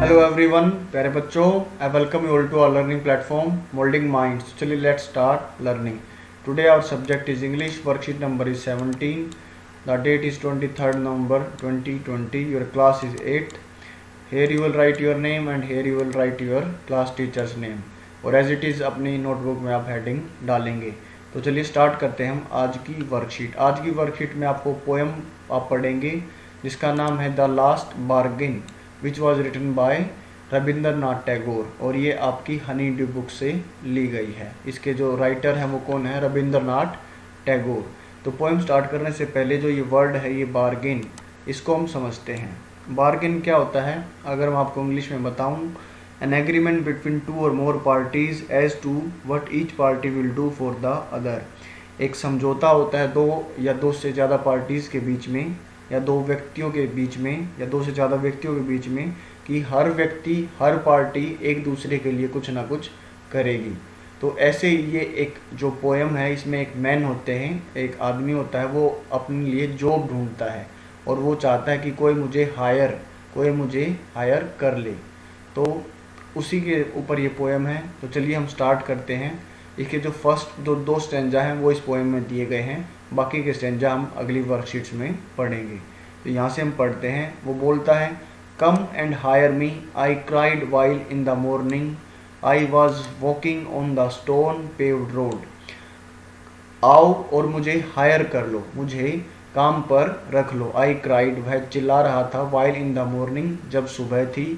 Hello everyone, प्यारे बच्चों, I welcome you all to our learning platform moulding minds. चलिए let's start learning. Today our subject is English. Worksheet number is 17। The date is 23rd November 2020। Your class is 8th। Here you will write your name and here you will write your class teacher's name, और as it is अपनी notebook में आप heading डालेंगे। तो चलिए start करते हैं हम आज की वर्कशीट। आज की वर्कशीट में आपको पोएम आप पढ़ेंगे जिसका नाम है the last bargain, which was written by Rabindranath Tagore, और ये आपकी हनी ड्यू बुक से ली गई है। इसके जो राइटर हैं वो कौन है? रविंद्रनाथ टैगोर। तो पोएम स्टार्ट करने से पहले जो ये वर्ड है, ये बार्गेन, इसको हम समझते हैं। बार्गेन क्या होता है? अगर मैं आपको इंग्लिश में बताऊं, an agreement between two or more parties as to what each party will do for the other. एक समझौता होता है दो या दो से ज़्यादा पार्टीज़ के बीच में, या दो व्यक्तियों के बीच में, या दो से ज़्यादा व्यक्तियों के बीच में, कि हर व्यक्ति, हर पार्टी एक दूसरे के लिए कुछ ना कुछ करेगी। तो ऐसे ये एक जो पोएम है, इसमें एक मैन होते हैं, एक आदमी होता है, वो अपने लिए जॉब ढूंढता है और वो चाहता है कि कोई मुझे हायर कर ले। तो उसी के ऊपर ये पोएम है। तो चलिए हम स्टार्ट करते हैं। इसके जो फर्स्ट दो स्टेंजा हैं वो इस पोएम में दिए गए हैं, बाकी के स्टेंजा हम अगली वर्कशीट्स में पढ़ेंगे। तो यहाँ से हम पढ़ते हैं। वो बोलता है, come and hire me, I cried while in the morning, I was walking on the stone paved road. आओ और मुझे हायर कर लो, मुझे काम पर रख लो। आई क्राइड, वह चिल्ला रहा था, वाइल इन द मॉर्निंग, जब सुबह थी।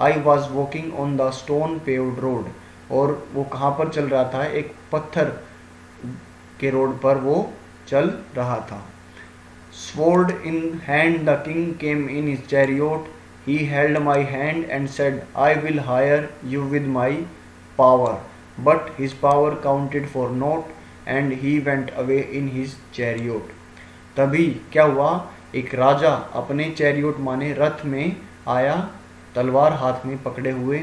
I was walking on the stone paved road, और वो कहाँ पर चल रहा था? एक पत्थर के रोड पर वो चल रहा था। Sword in hand the king came in his chariot, he held my hand and said, I will hire you with my power, but his power counted for not and he went away in his chariot. तभी क्या हुआ? एक राजा अपने chariot माने रथ में आया, तलवार हाथ में पकड़े हुए,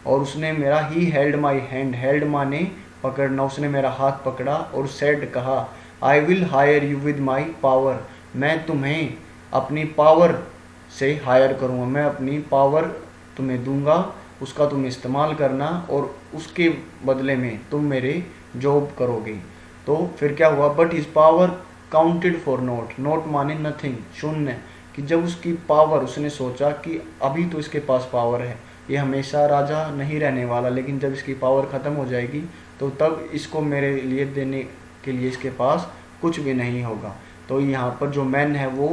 और उसने मेरा, he held my hand, held माने पकड़ना, उसने मेरा हाथ पकड़ा और सेड, कहा, I will hire you with my power, मैं तुम्हें अपनी पावर से हायर करूँगा, मैं अपनी पावर तुम्हें दूंगा, उसका तुम इस्तेमाल करना और उसके बदले में तुम मेरे जॉब करोगे। तो फिर क्या हुआ? But his power counted for not, not माने नथिंग, शून्य, कि जब उसकी पावर, उसने सोचा कि अभी तो इसके पास पावर है, ये हमेशा राजा नहीं रहने वाला, लेकिन जब इसकी पावर ख़त्म हो जाएगी तो तब इसको मेरे लिए देने के लिए इसके पास कुछ भी नहीं होगा। तो यहाँ पर जो मैन है वो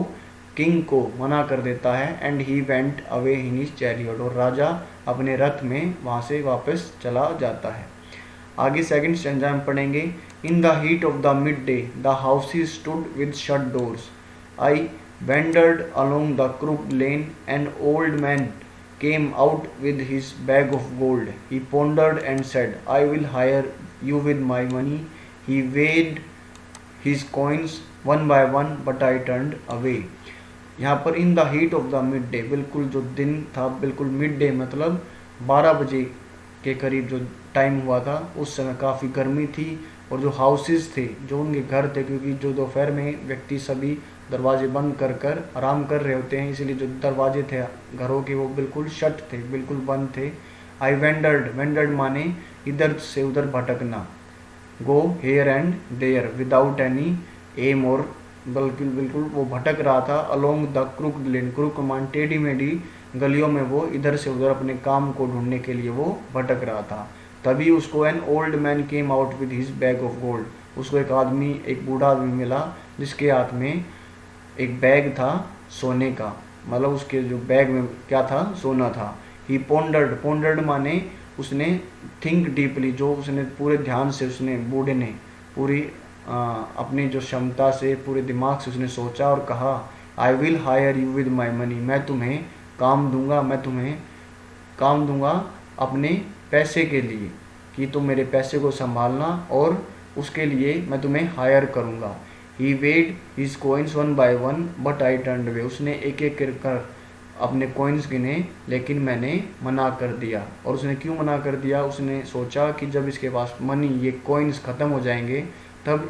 किंग को मना कर देता है, and he went away in his chariot, और राजा अपने रथ में वहाँ से वापस चला जाता है। आगे सेकंड स्टेंजा में पढ़ेंगे। In the heat of the mid day the houses stood with shut doors, I wandered along the crooked lane, an old man came out with his bag of gold. He pondered and said, I will hire you with my money. He weighed his coins one by one, but I turned away. यहाँ पर in the heat of the mid day, बिल्कुल जो दिन था, बिल्कुल mid day मतलब 12 बजे के करीब जो टाइम हुआ था, उस समय काफ़ी गर्मी थी, और जो हाउसेस थे, जो उनके घर थे, क्योंकि जो दोपहर में व्यक्ति सभी दरवाजे बंद कर कर आराम कर रहे होते हैं, इसलिए जो दरवाजे थे घरों के वो बिल्कुल शट थे, बिल्कुल बंद थे। आई वेंडर्ड माने इधर से उधर भटकना, go here and there without any aim, और बिल्कुल वो भटक रहा था। Along the crooked lane, crook मान टेढ़ी मेढ़ी गलियों में वो इधर से उधर अपने काम को ढूंढने के लिए वो भटक रहा था। तभी उसको an old man came out with his bag of gold, उसको एक आदमी, एक बूढ़ा आदमी मिला जिसके हाथ में एक बैग था सोने का, मतलब उसके जो बैग में क्या था? सोना था। ही पोंडर्ड माने उसने थिंक डीपली, जो उसने पूरे ध्यान से, उसने बूढ़े ने पूरी अपनी जो क्षमता से, पूरे दिमाग से उसने सोचा और कहा, I will hire you with my money, मैं तुम्हें काम दूंगा, मैं तुम्हें काम दूंगा अपने पैसे के लिए, कि तुम मेरे पैसे को संभालना, और उसके लिए मैं तुम्हें हायर करूंगा। He weighed his coins one by one, but I turned away, उसने एक एक कर अपने कोइंस गिने, लेकिन मैंने मना कर दिया। और उसने क्यों मना कर दिया? उसने सोचा कि जब इसके पास मनी, ये कोइंस ख़त्म हो जाएंगे, तब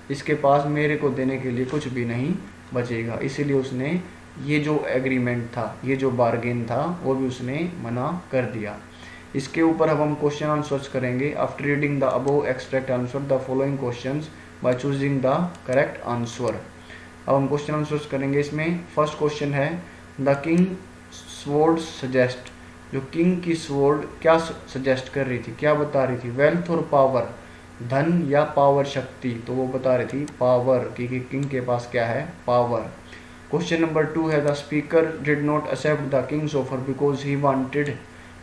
इसके पास मेरे को देने के लिए कुछ भी नहीं बचेगा, इसीलिए उसने ये जो एग्रीमेंट था, ये जो बार्गेन था, वो भी उसने मना कर दिया। इसके ऊपर अब हम क्वेश्चन आंसर्स करेंगे। After reading the above extract answer the following questions by choosing the correct answer. अब हम क्वेश्चन आंसर्स करेंगे इसमें। फर्स्ट क्वेश्चन है द किंग स्वॉर्ड सजेस्ट, जो किंग की स्वॉर्ड क्या सजेस्ट कर रही थी, क्या बता रही थी, वेल्थ और पावर, धन या पावर शक्ति, तो वो बता रही थी पावर, क्योंकि किंग के पास क्या है, पावर। क्वेश्चन नंबर 2 है the speaker did not accept the king's offer because he wanted,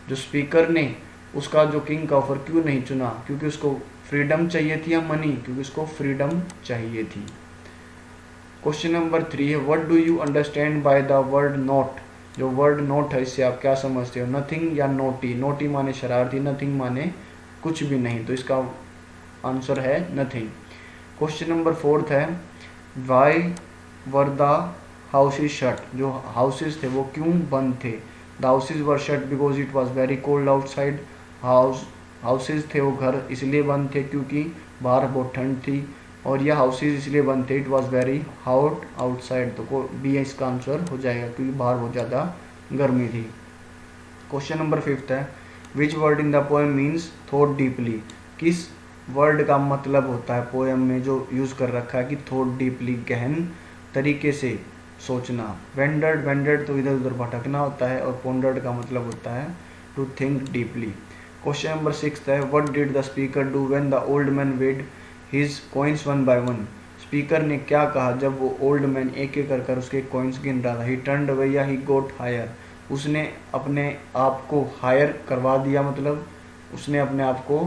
जो स्पीकर ने उसका जो किंग का ऑफर क्यों नहीं चुना, क्योंकि उसको फ्रीडम चाहिए थी या मनी, क्योंकि उसको फ्रीडम चाहिए थी। क्वेश्चन नंबर 3 है what do you understand by the word not, जो वर्ड नॉट है इससे आप क्या समझते हो, नथिंग या नोटी। नोटी माने शरारती, नथिंग माने कुछ भी नहीं, तो इसका आंसर है नथिंग। क्वेश्चन नंबर 4 है why were the houses shut, जो हाउसेज थे वो क्यों बंद थे। The houses were shut because it was very cold outside, houses थे वो घर इसलिए बंद थे क्योंकि बाहर बहुत ठंड थी, और यह हाउसेज इसलिए बंद थे it was very hot outside, तो बी इसका आंसर हो जाएगा क्योंकि बाहर बहुत ज़्यादा गर्मी थी। क्वेश्चन नंबर 5 है which word in the poem means thought deeply, किस वर्ड का मतलब होता है पोएम में जो यूज़ कर रखा है कि थॉट डीपली, गहन तरीके से सोचना। वेंडर्ड, वेंडर्ड तो इधर उधर भटकना होता है, और पोंडर्ड का मतलब होता है to think deeply. Question number 6 है what did the speaker do when the old man weighed his coins one by one, speaker ने क्या कहा जब वो ओल्ड मैन एक एक कर उसके कॉइन्स गिन रहा था। ही टर्न्ड अवे या ही गोट हायर, उसने अपने आप को हायर करवा दिया, मतलब उसने अपने आप को,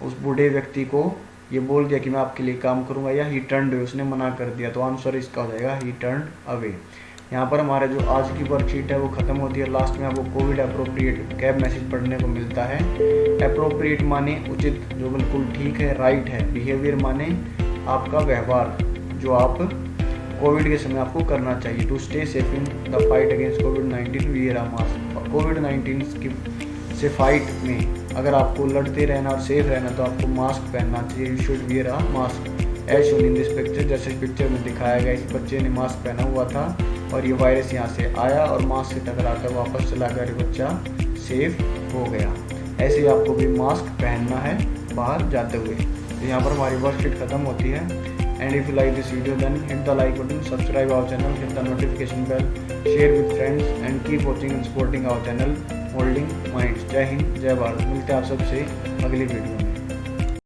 उस बूढ़े व्यक्ति को ये बोल दिया कि मैं आपके लिए काम करूंगा, या ही टर्न्ड अवे, उसने मना कर दिया, तो आंसर इसका हो जाएगा ही टर्न्ड अवे। यहाँ पर हमारे जो आज की वर्कशीट है वो खत्म होती है। लास्ट में आपको कोविड अप्रोप्रिएट कैब मैसेज पढ़ने को मिलता है। अप्रोप्रिएट माने उचित, जो बिल्कुल ठीक है, राइट है। बिहेवियर माने आपका व्यवहार, जो आप कोविड के समय आपको करना चाहिए। To stay safe in the fight against कोविड-19 वियर अ मास्क, कोविड-19 की से फाइट में अगर आपको लड़ते रहना और सेफ रहना तो आपको मास्क पहनना चाहिए। You should wear a mask as shown in this picture, जैसे पिक्चर में दिखाया गया इस बच्चे ने मास्क पहना हुआ था और ये वायरस यहाँ से आया और मास्क से टकराकर वापस चला गया, ये बच्चा सेफ हो गया। ऐसे ही आपको भी मास्क पहनना है बाहर जाते हुए। तो यहाँ पर हमारी वर्कशीट खत्म होती है। And if you like this video then hit the like button, subscribe our channel, hit the notification bell, share with friends and keep watching and supporting our channel Molding Minds. जय हिंद, जय भारत। मिलते हैं आप सबसे अगली वीडियो में।